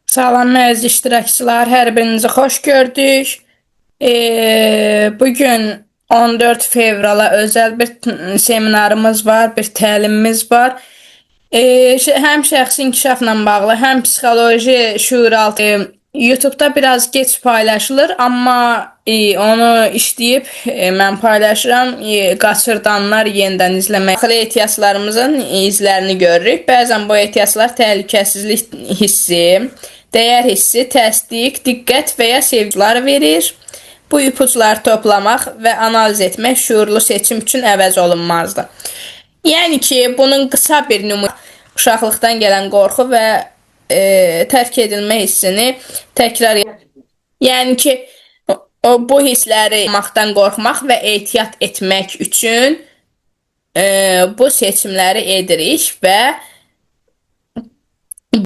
Salam əziz iştirakçılar, hər birinizi xoş gördük. Bugün 14 fevrala özel bir seminarımız var, bir təlimimiz var. Həm şəxsi inkişafla bağlı, həm psixoloji şuuraltı YouTube'da biraz geç paylaşılır, amma onu işləyib mən paylaşıram. Qaçırdanlar yenidən izləmək. Daxili ehtiyaclarımızın izlərini görürük. Bəzən bu ehtiyaclar təhlükəsizlik hissi, dəyər hissi, təsdiq, diqqət və ya sevgiləri verir. Bu ipuçları toplamaq və analiz etmək şuurlu seçim üçün əvəz olunmazdır. Yəni ki, bunun qısa bir nümunəsi uşaqlıqdan gələn qorxu və tərk edilmə hissini təkrar yəni ki, bu hissləri yapmaqdan qorxmaq və ehtiyat etmək üçün bu seçimləri edirik və